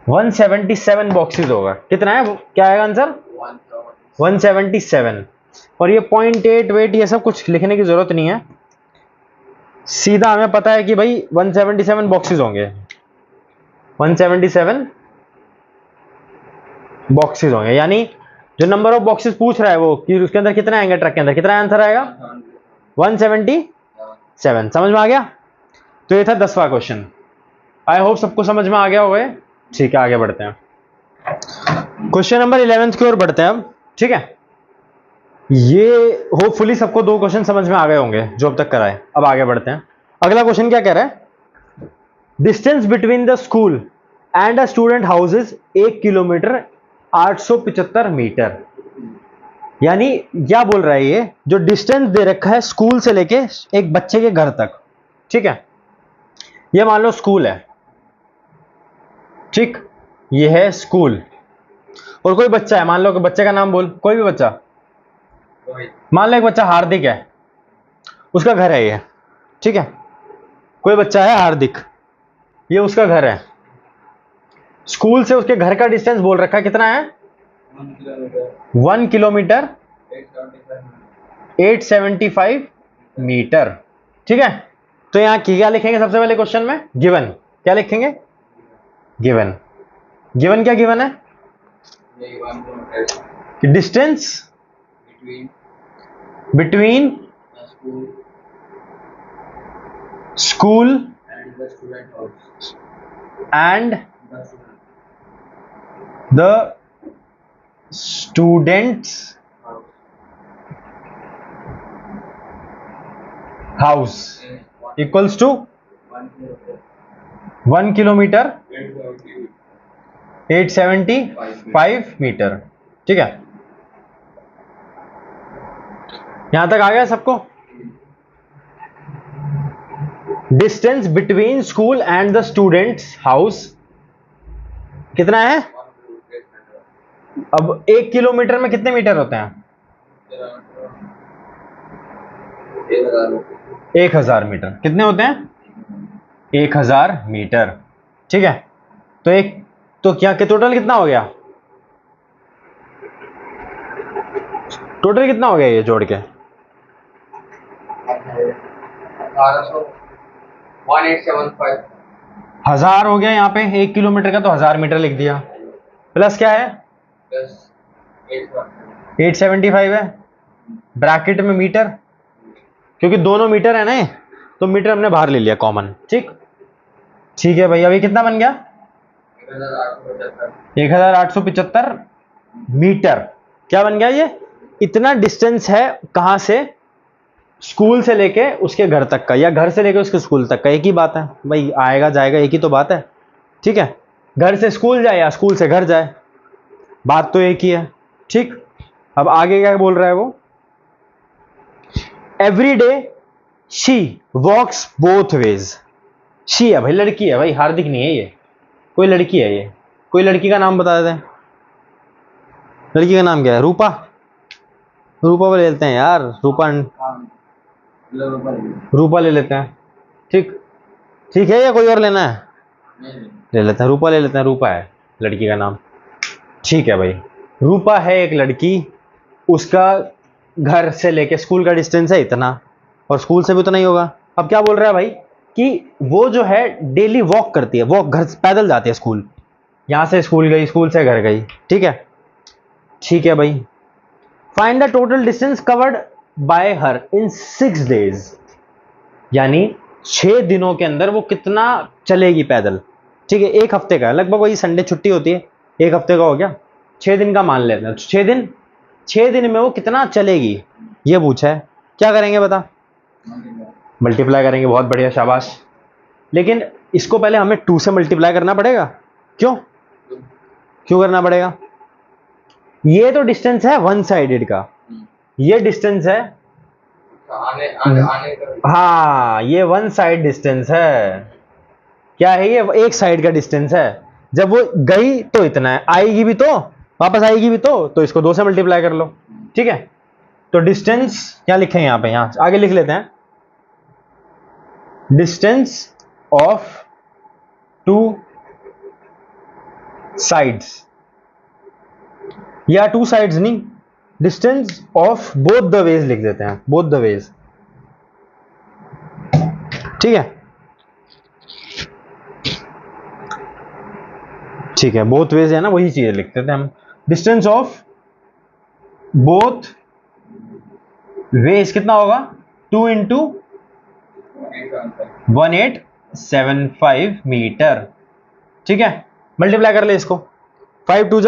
177 बॉक्सेस होगा। कितना है, क्या आएगा आंसर 177। और ये 0.8 वेट ये सब कुछ लिखने की जरूरत नहीं है, सीधा हमें पता है कि भाई 177 बॉक्सेस होंगे, 177 बॉक्सेस होंगे, यानी जो नंबर ऑफ बॉक्सेस पूछ रहा है वो कि उसके अंदर कितना आएंगे, ट्रक के अंदर कितना आंसर आएगा 177। समझ में आ गया। तो ये था 10वां क्वेश्चन। आई होप सबको समझ में आ गया होगा। ठीक है, आगे बढ़ते हैं, क्वेश्चन नंबर 11 की ओर बढ़ते हैं अब। ठीक है, ये होपफुली सबको 2 क्वेश्चन समझ में आ गए होंगे जो अब तक कराए। अब आगे बढ़ते हैं, अगला क्वेश्चन क्या कह रहा है, distance between the school and a student house is 1 kilometre 875 metre. यानी क्या बोल रहा है, ये जो डिस्टेंस दे रखा है स्कूल से लेके एक बच्चे के घर तक, ठीक है, ये मान लो स्कूल है, ठीक, ये है स्कूल, और कोई बच्चा है, मान लो कि बच्चे का नाम बोल, कोई भी बच्चा, मान लो एक बच्चा हार्दिक है, उसका घर है ये, ठीक है, कोई बच्चा है हार्दिक, ये उसका घर है, स्कूल से उसके घर का डिस्टेंस बोल रखा है, कितना है 1 किलोमीटर 875 मीटर। ठीक है, तो यहां क्या लिखेंगे सबसे पहले क्वेश्चन में, गिवन, क्या लिखेंगे, गिवन, गिवन क्या गिवन है, distance between school and the students house equals to 1 kilometre 875 metre. ठीक है, यहां तक आ गया सबको। Distance between school and the students house कितना है, अब 1 किलोमीटर में कितने मीटर होते हैं, 1000 मीटर, कितने होते हैं 1000 मीटर। ठीक है, तो क्या के टोटल कितना हो गया, टोटल कितना हो गया ये जोड़ के? 1875 1000 हो गया यहाँ पे, 1 किलोमीटर का तो 1000 मीटर लिख दिया, प्लस क्या है प्लस 875 है, ब्रैकेट में मीटर, क्योंकि दोनों मीटर है ना ये, तो मीटर हमने बाहर ले लिया कॉमन। ठीक है भाई, अभी कितना बन गया 1875 मीटर। क्या बन गया ये, इतना डिस्टेंस है कहां से, स्कूल से लेके उसके घर तक का, या घर से लेके उसके स्कूल तक का, एक ही बात है भाई, आएगा जाएगा एक ही तो बात है। ठीक है, घर से स्कूल जाए या स्कूल से घर जाए, बात तो एक ही है। ठीक, अब आगे क्या बोल रहा है वो, every day she walks both ways. She है भाई, लड़की है भाई, हार्दिक नहीं है ये, कोई लड़की है ये, कोई लड़की का नाम बता देते हैं, लड़की का नाम क्या है, रूपा, रूपा ले लेते हैं यार, रूपा ले लेते हैं। ठीक है, या कोई और लेना है, ले लेते हैं रूपा, ले लेते हैं, रूपा है लड़की का नाम। ठीक है भाई, रूपा है एक लड़की, उसका घर से लेके स्कूल का डिस्टेंस है इतना, और स्कूल से भी उतना ही होगा। अब क्या बोल रहा है भाई कि वो जो है डेली वॉक करती है, वॉक, घर पैदल जाती है स्कूल, यहां से स्कूल गई, स्कूल से घर गई। ठीक है भाई, find the total distance covered by her in 6 days, यानी 6 दिनों के अंदर वो कितना चलेगी पैदल। ठीक है, एक हफ्ते का लगभग, वही संडे छुट्टी होती है, एक हफ्ते का हो गया, 6 दिन का मान लेते हैं, तो 6 दिन में वो कितना चलेगी ये पूछा है। क्या करेंगे बता, मल्टीप्लाई करेंगे, बहुत बढ़िया, शाबाश। लेकिन इसको पहले हमें 2 से मल्टीप्लाई करना पड़ेगा, क्यों करना पड़ेगा, ये तो डिस्टेंस है वन साइडेड का, ये डिस्टेंस है, हाँ ये वन साइड डिस्टेंस है। क्या है ये, एक साइड का डिस्टेंस है, जब वो गई तो इतना है, आएगी भी तो, वापस आएगी भी तो इसको 2 से मल्टीप्लाई कर लो। ठीक है, तो डिस्टेंस क्या लिखेंगे यहां पे, यहां आगे लिख लेते हैं, डिस्टेंस ऑफ 2 साइड्स, या 2 साइड्स नहीं, distance of both the ways लिख देते हैं, बोथ द वेज। ठीक है, बोथ वेज है ना, वही चीज लिखते थे हम, डिस्टेंस ऑफ बोथ वेज कितना होगा, 2 इंटू 1875 मीटर। ठीक है, मल्टीप्लाई कर ले इसको, 5 टू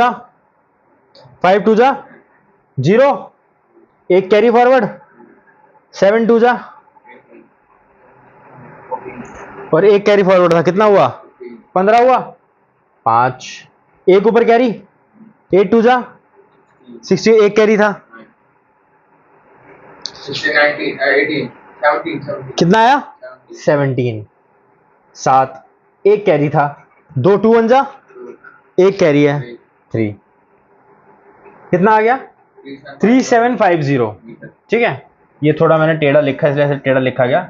जा 0, एक कैरी फॉरवर्ड, 7 टू जा, और एक कैरी फॉरवर्ड था, कितना हुआ 15 हुआ, 5, एक ऊपर कैरी, 8 टू जा 60, एक कैरी था, कितना आया 17, 7, एक कैरी था, 2 2 1 जा, एक कैरी है 3, कितना आ गया 3750। ठीक है, ये थोड़ा मैंने टेढ़ा लिखा इसलिए ऐसे टेढ़ा लिखा गया,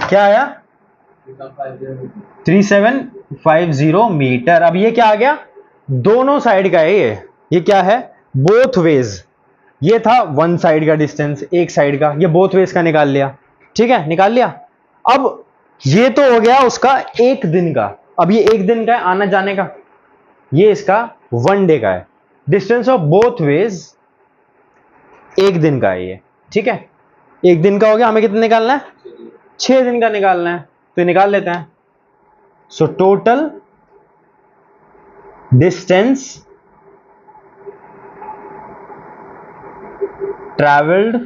क्या आया 3750 मीटर। अब ये क्या आ गया, दोनों साइड का है ये क्या है, बोथ वेज, ये था वन साइड का डिस्टेंस, एक साइड का, ये बोथ वेज का निकाल लिया। ठीक है, निकाल लिया। अब ये तो हो गया उसका एक दिन का, अब ये एक दिन का है आना जाने का, ये इसका 1 डे का है, डिस्टेंस ऑफ बोथ वेज एक दिन का है ये। ठीक है, एक दिन का हो गया, हमें कितना निकालना है 6 दिन का निकालना है, तो निकाल लेते हैं। So total distance travelled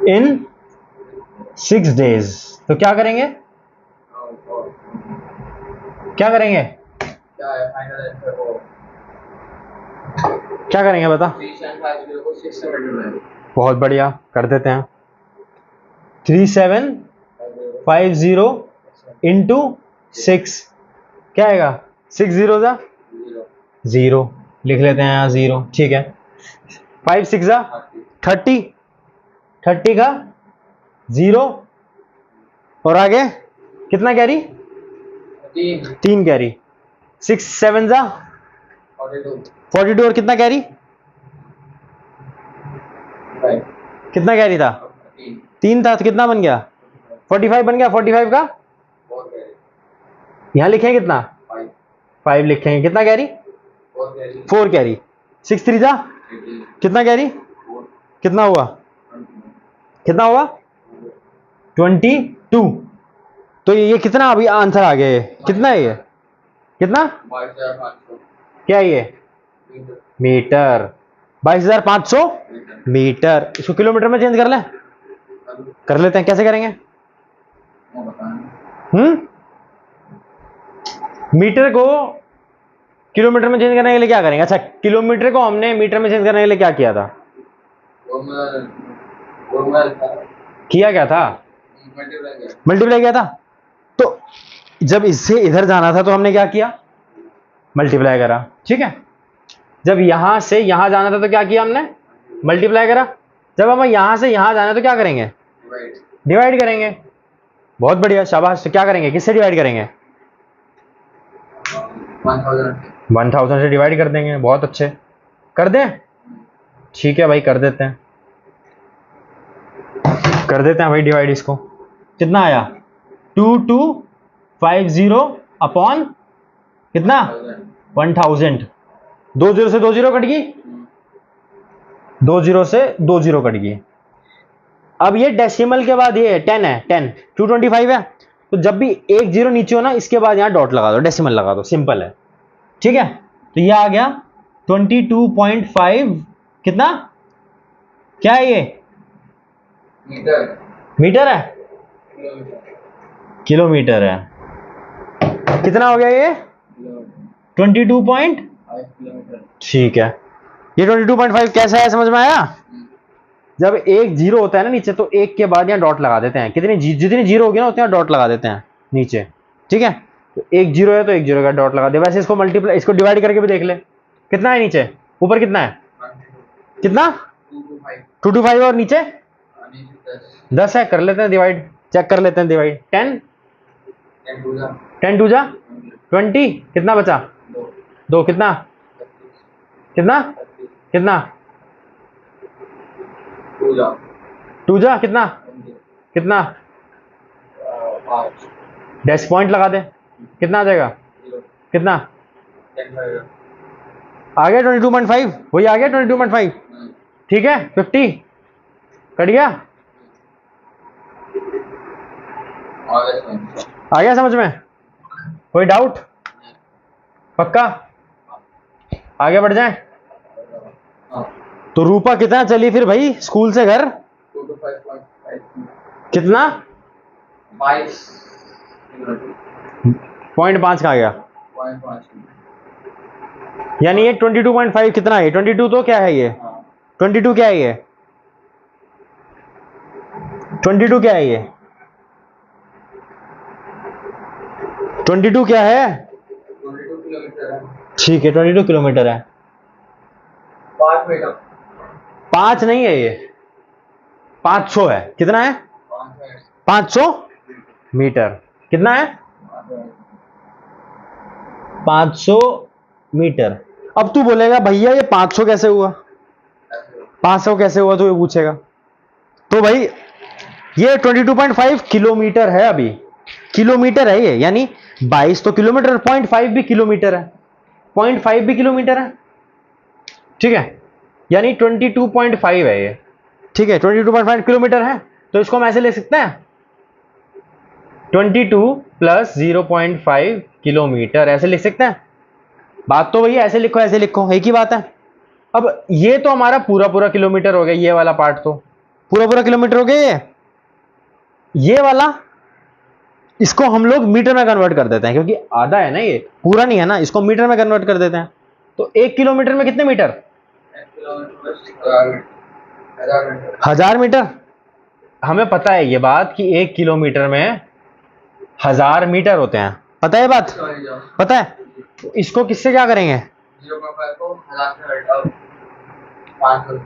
in 6 days. तो क्या करेंगे, क्या करेंगे, क्या करेंगे बता, बहुत बढ़िया, कर देते हैं। 3750 इंटू 6, क्या आएगा 6 0 जा 0 लिख लेते हैं यहाँ 0, ठीक है। 5 6 जा 30, 30 का 0 और आगे कितना कैरी, 3 कैरी। 6 7 जा 42 और कितना कैरी, कितना कैरी था, 3 था तो कितना बन गया, 45 बन गया। 45 का यहाँ लिखेंगे कितना, 5 लिखेंगे, कितना कैरी, 4 कैरी। 6 3 जा कितना कैरी, कितना हुआ, कितना हुआ 22। तो ये कितना अभी आंसर आ गया, कितना है ये, कितना, क्या है ये, मीटर। 22,500 मीटर। इसको किलोमीटर में चेंज कर लें, कर लेते हैं, कैसे करेंगे, मीटर को किलोमीटर में चेंज करने के लिए क्या करेंगे, अच्छा किलोमीटर को हमने मीटर में चेंज करने के लिए क्या किया था, किया क्या था, मल्टीप्लाई किया था। तो जब इससे इधर जाना था तो हमने क्या किया, मल्टीप्लाई करा, ठीक है। जब यहां से यहां जाना था तो क्या किया हमने, मल्टीप्लाई करा। जब हमें यहां से यहां जाना है तो क्या करेंगे, डिवाइड करेंगे। बहुत बढ़िया, शाबाश। तो क्या करेंगे, किससे डिवाइड करेंगे, 1000 से डिवाइड कर देंगे। बहुत अच्छे, कर दें, ठीक है भाई, कर देते हैं, कर देते हैं भाई डिवाइड। इसको कितना आया, 2250 अपॉन कितना, 1000। 2 0 से 2 0 कट गई, 2 0 से 2 0 कट गई। अब ये डेसिमल के बाद ये 10 है, 10 225 है। तो जब भी एक 0 नीचे हो ना, इसके बाद यहां डॉट लगा दो, डेसिमल लगा दो, सिंपल है, ठीक है। तो ये आ गया 22.5, कितना, क्या है ये, मीटर, मीटर है, किलोमीटर है। कितना हो गया ये, 22. ठीक है, ये 22.5 कैसा है, समझ में आया। जब एक 0 होता है ना नीचे, तो एक के बाद यहाँ डॉट लगा देते हैं, कितनी जितनी 0 होगी ना उतना डॉट लगा देते हैं नीचे, ठीक है। तो एक 0 है तो एक 0 का डॉट लगा दे। वैसे इसको मल्टीप्लाई, इसको डिवाइड करके भी देख ले, कितना है नीचे, ऊपर कितना है, कितना 225 और नीचे 10 है। कर लेते हैं डिवाइड, चेक कर लेते हैं डिवाइड। 10 2 जा 20, कितना बचा, 2, कितना, कितना, कितना 2 जा कितना, कितना, डैश पॉइंट लगा दे, कितना आ जाएगा, कितना आ गया, 22.5, वही आ गया 22.5, ठीक है। 50 कट गया, आ गया समझ में, कोई डाउट, पक्का, आगे बढ़ जाए। तो रूपा कितना चली फिर भाई स्कूल से घर, कितना, 0.5 का आ गया, यानी ये 22.5 कितना है, 22 तो क्या है ये, 22 क्या है ये, 22 क्या है ये, 22 क्या है, 22 किलोमीटर है, ठीक है 22 किलोमीटर है। 5 मीटर, 5 नहीं है ये, 500 है, कितना है, 500 मीटर, कितना है, 500 मीटर। अब तू बोलेगा भैया ये 500 कैसे हुआ, 500 कैसे हुआ, तो ये पूछेगा। तो भाई ये 22.5 किलोमीटर है, अभी किलोमीटर है ये, यानी 22 तो किलोमीटर, 0.5 भी किलोमीटर है, 0.5 भी किलोमीटर है, ठीक है। यानी 22.5 है ये, ठीक है, 22.5 किलोमीटर है। तो इसको हम ऐसे ले सकते हैं, 22 प्लस 0.5 किलोमीटर, ऐसे लिख सकते हैं। बात तो वही है, ऐसे लिखो ऐसे लिखो, एक ही बात है। अब ये तो हमारा पूरा पूरा किलोमीटर हो गया, ये वाला पार्ट तो पूरा पूरा किलोमीटर हो गया। ये वाला, इसको हम लोग मीटर में कन्वर्ट कर देते हैं, क्योंकि आधा है ना, ये पूरा नहीं है ना, इसको मीटर में कन्वर्ट कर देते हैं। तो 1 किलोमीटर में कितने मीटर, 1000 मीटर। हमें पता है ये बात कि 1 किलोमीटर में 1000 मीटर होते हैं, पता है बात, पता है। तो इसको किससे क्या करेंगे, 0.5 को 1000 से हटाओ 500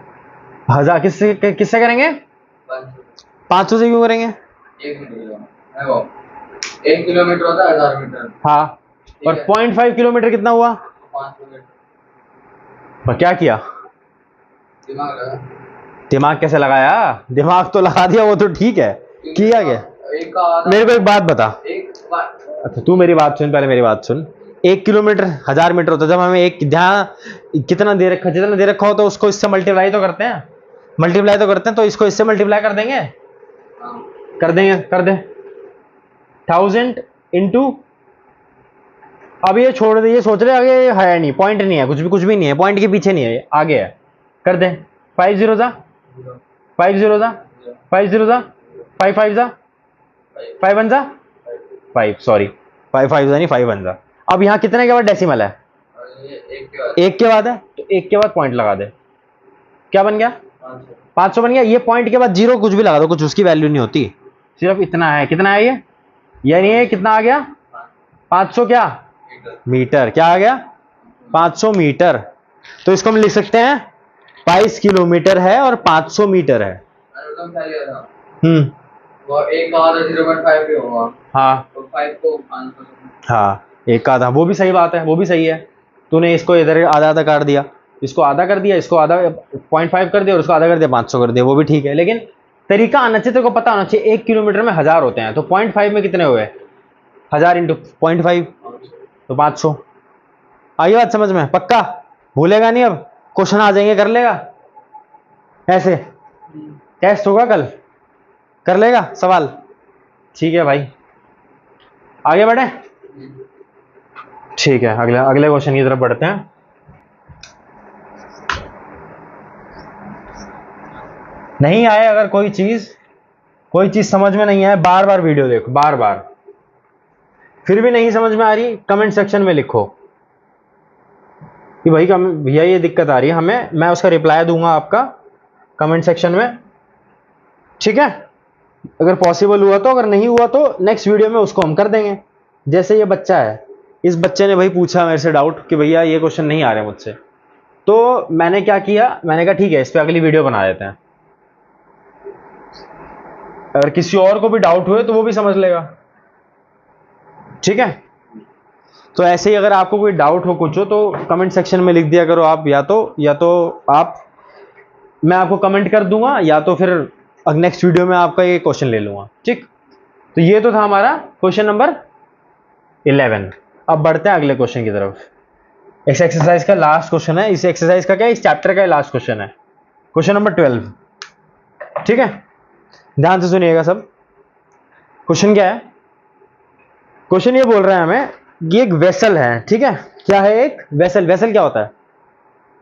हजार किससे किससे करेंगे? 500 से क्यों करेंगे? 1 किलोमीटर होता है 1000 मीटर। हाँ, और 0.5 किलोमीटर कितना हुआ? 500 मीटर। और क्या किया? दिमाग लगा। दिमाग कैसे लगाया? दिमाग तो लगा दिया, वो तो ठीक है, किया क्या? एक का आधा। मेरे को एक बात बता। एक अच्छा तू मेरी बात सुन, पहले मेरी बात सुन। 1 किलोमीटर 1000 मीटर होता है। जब हमें एक ध्यान कितना दे रखा, जितना दे रखा हो तो उसको इससे मल्टीप्लाई तो करते हैं, तो इसको इससे मल्टीप्लाई कर देंगे, कर देंगे, कर दे 1000 इंटू। अब ये छोड़ दे, ये सोच रहे आगे है नहीं, पॉइंट नहीं है, कुछ भी नहीं है, पॉइंट के पीछे नहीं है, आगे है। कर दे 5 0 जा, 5 0 जा, 5 0 जा, 5 5 जा, 5 1 जा, 5 सॉरी 5 5 जा नहीं 5 1 जा। अब यहाँ कितने के बाद डेसिमल है? एक के बाद है, तो एक के बाद पॉइंट लगा दे। क्या बन गया? 500 बन गया। ये पॉइंट के बाद जीरो कुछ भी लगा दो, कुछ उसकी वैल्यू नहीं होती, सिर्फ इतना है। कितना है ये? यानी ये कितना आ गया? 500 क्या मीटर? क्या आ गया? 500 मीटर। तो इसको हम लिख सकते हैं 22 किलोमीटर है और 500 मीटर है। वो एक का आधा 0.5 भी होगा। हाँ तो 5 को 500। हाँ, एक का आधा, वो भी सही बात है, वो भी सही है। तूने इसको इधर आधा आधा काट दिया, इसको आधा कर दिया, इसको आधा 0.5 कर दिया और उसको आधा कर दिया 500 कर दिया, वो भी ठीक है। लेकिन तरीका आना चाहिए, तेरे को पता होना चाहिए 1 किलोमीटर में 1000 होते हैं, तो 0.5 में कितने हुए? 1000 इंटू 0.5 तो 500। आई बात समझ में? पक्का भूलेगा नहीं? अब क्वेश्चन आ जाएंगे, कर लेगा ऐसे, टेस्ट होगा कल, कर लेगा सवाल? ठीक है भाई, आगे बढ़े। ठीक है, अगले अगले क्वेश्चन की तरफ बढ़ते हैं। नहीं आए अगर कोई चीज समझ में नहीं आए, बार बार वीडियो देखो, बार बार। फिर भी नहीं समझ में आ रही, कमेंट सेक्शन में लिखो कि भाई भैया ये दिक्कत आ रही है हमें, मैं उसका रिप्लाई दूंगा आपका कमेंट सेक्शन में, ठीक है? अगर पॉसिबल हुआ तो, अगर नहीं हुआ तो नेक्स्ट वीडियो में उसको हम कर देंगे। जैसे ये बच्चा है, इस बच्चे ने भाई पूछा मेरे से डाउट कि भैया ये क्वेश्चन नहीं आ रहे मुझसे, तो मैंने क्या किया, मैंने कहा ठीक है इस पे अगली वीडियो बना देते हैं। अगर किसी और को भी डाउट हुए तो वो भी समझ लेगा, ठीक है? तो ऐसे ही अगर आपको कोई डाउट हो कुछ हो तो कमेंट सेक्शन में लिख दिया करो आप, या तो आप, मैं आपको कमेंट कर दूंगा, या तो फिर नेक्स्ट वीडियो में आपका ये क्वेश्चन ले लूंगा, ठीक? तो ये तो था हमारा क्वेश्चन नंबर 11। अब बढ़ते हैं अगले क्वेश्चन की तरफ। इस एक्सरसाइज का लास्ट क्वेश्चन है, इस एक्सरसाइज का क्या, इस चैप्टर का लास्ट क्वेश्चन है, क्वेश्चन नंबर 12, ठीक है? ध्यान से सुनिएगा सब। क्वेश्चन क्या है? क्वेश्चन ये बोल रहा है हमें कि एक वेसल है, ठीक है? क्या है? एक वेसल। वेसल क्या होता है?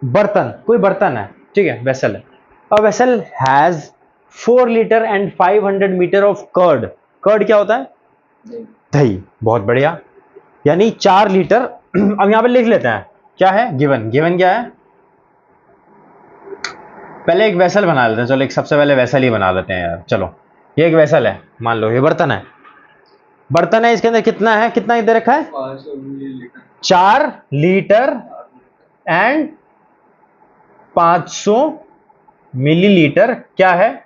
बर्तन, कोई बर्तन है, ठीक है? वेसल है। A vessel has 4 litre and 500 metre of curd. Curd क्या होता है? दही। बहुत बढ़िया, यानी 4 लीटर। अब यहां पे लिख लेते हैं क्या है गिवन। गिवन क्या है? पहले एक वेसल बना लेते हैं, चलो एक सबसे पहले वेसल ही बना लेते हैं यार। चलो ये एक वेसल है, मान लो ये बर्तन है, बर्तन है, इसके अंदर कितना है, कितना दे रखा है? 4 लीटर एंड 500 मिलीलीटर क्या है?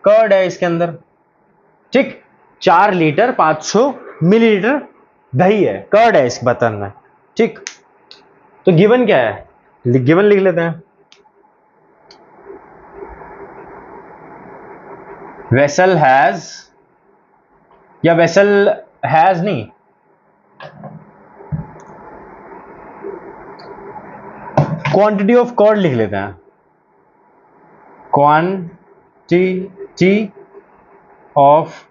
कर्ड है इसके अंदर, ठीक? 4 लीटर 500 मिलीलीटर दही है, कर्ड है इस बर्तन में, ठीक? तो गिवन क्या है? गिवन लिख लेते हैं। वेसल हैज, या वेसल हैज नहीं, क्वांटिटी ऑफ कर्ड लिख लेते हैं। Quantity of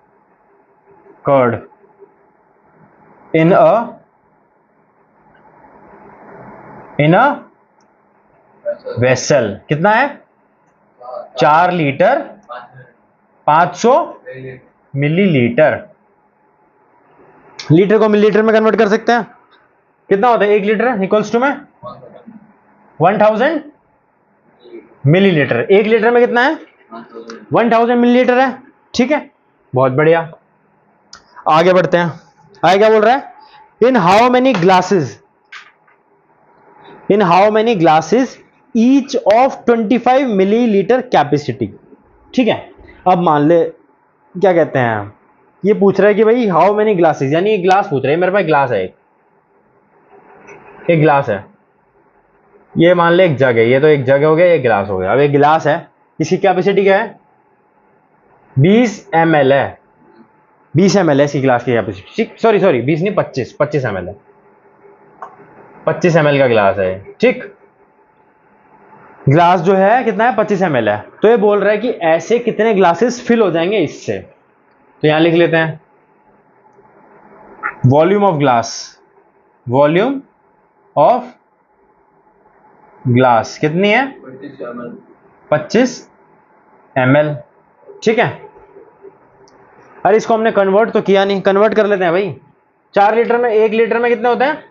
curd in a vessel कितना है? 4 लीटर 500 मिलीलीटर। लीटर को मिलीलीटर में कन्वर्ट कर सकते हैं, कितना होता है? 1 लीटर इक्वल्स टू में 1000 मिलीलीटर। 1 लीटर में कितना है? 1000 मिलीलीटर है, ठीक है? बहुत बढ़िया, आगे बढ़ते हैं। आगे क्या बोल रहा है? In how many glasses in how many glasses each of 25 millilitre capacity. ठीक है, अब मान ले क्या कहते हैं, ये पूछ रहा है कि भाई हाउ मेनी ग्लासेस, यानी एक ग्लास पूछ रहे हैं, मेरे पास ग्लास है, एक ग्लास है, ये मान ले एक जग है, ये तो एक जग हो गया, ये गिलास हो गया। अब एक गिलास है, इसकी कैपेसिटी क्या है, 20 ml है, 20 ml है इसकी गिलास की कैपेसिटी। सॉरी 20 नहीं, 25 ml है, 25 ml का गिलास है। ठीक, ग्लास जो है कितना है, 25 ml है। तो ये बोल रहा है कि ऐसे कितने ग्लासेस फिल हो जाएंगे इससे। तो यहां लिख लेते हैं volume of glass, volume of glass कितनी है, 25 ml। ठीक है, अरे इसको हमने कन्वर्ट तो किया नहीं, कन्वर्ट कर लेते हैं भाई। 4 लीटर में, 1 लीटर में कितने होते हैं,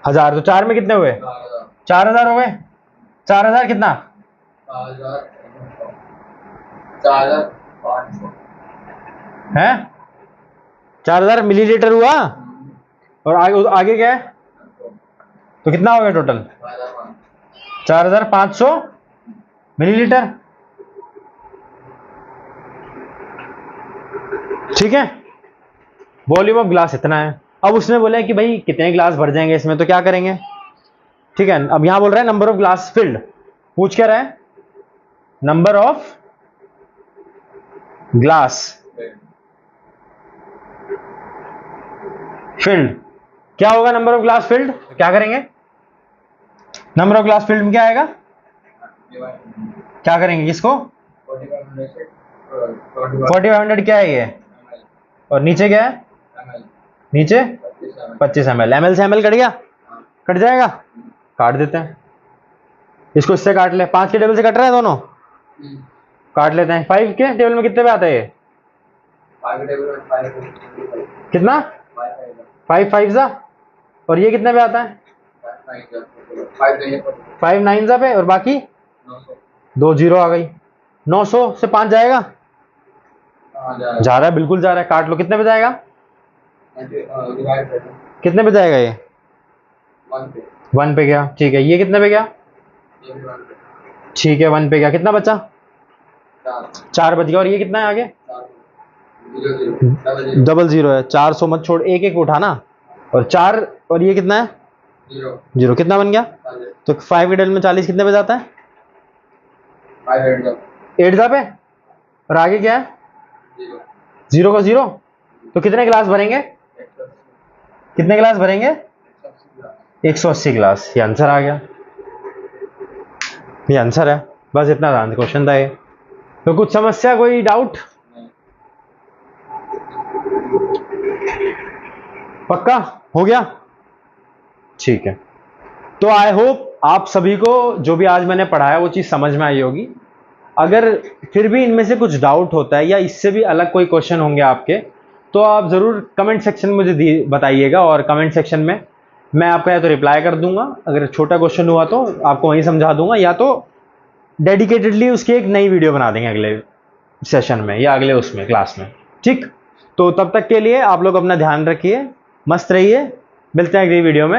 1000। तो 4 में कितने हुए, 4000 हो गए। 4000 कितना, 4500 है 4000 मिलीलीटर हुआ। और आगे क्या है, तो कितना हो गया टोटल, 4500 मिलीलीटर। ठीक है, वॉल्यूम ऑफ ग्लास इतना है। अब उसने बोला है कि भाई कितने ग्लास भर जाएंगे इसमें, तो क्या करेंगे। ठीक है, अब यहां बोल रहा है नंबर ऑफ ग्लास फिल्ड, पूछ क्या रहा है, नंबर ऑफ ग्लास फिल्ड। क्या होगा नंबर ऑफ ग्लास फिल्ड, क्या करेंगे, नंबर ऑफ ग्लास फिल्ड में क्या आएगा, क्या करेंगे किसको, 4500 क्या है ये, और नीचे क्या है, नीचे 25 ml, ml से ml कट गया, कट जाएगा, काट देते हैं इसको, इससे काट ले, 5 के टेबल से कट रहे हैं दोनों, काट लेते हैं। 5 के टेबल में कितने पे आता है ये, कितना, 5 5 जा, और ये कितने पे आता है, 5 9 जा पे, और बाकी 2 0 आ गई। 900 से 5 जाएगा, जा रहा है, बिल्कुल जा रहा है, काट लो, कितने पे जाएगा, कितने पे जाएगा ये, 1 पे गया। ठीक है, ये कितने पे गया, ठीक है 1 पे गया, कितना बचा, 4 बच गया। और ये कितना है आगे, 00 है, 400 मत छोड़, एक एक उठाना, और 4, और ये कितना है, 0, कितना बन गया। तो 5 के डेल में 40 कितने पे जाता है, 8 जा पे, और आगे क्या है, 0 का 0। तो कितने गिलास भरेंगे, कितने गिलास भरेंगे, 180 गिलास। ये आंसर आ गया, ये आंसर है, बस इतना क्वेश्चन था ये। तो कुछ समस्या, कोई डाउट, पक्का हो गया, ठीक है। तो आई होप आप सभी को जो भी आज मैंने पढ़ाया वो चीज़ समझ में आई होगी। अगर फिर भी इनमें से कुछ डाउट होता है या इससे भी अलग कोई क्वेश्चन होंगे आपके, तो आप ज़रूर कमेंट सेक्शन में मुझे बताइएगा, और कमेंट सेक्शन में मैं आपका या तो रिप्लाई कर दूंगा, अगर छोटा क्वेश्चन हुआ तो आपको वहीं समझा दूंगा, या तो डेडिकेटेडली उसकी एक नई वीडियो बना देंगे अगले सेशन में या अगले उसमें क्लास में। ठीक, तो तब तक के लिए आप लोग अपना ध्यान रखिए, मस्त रहिए, मिलते हैं अगली वीडियो में।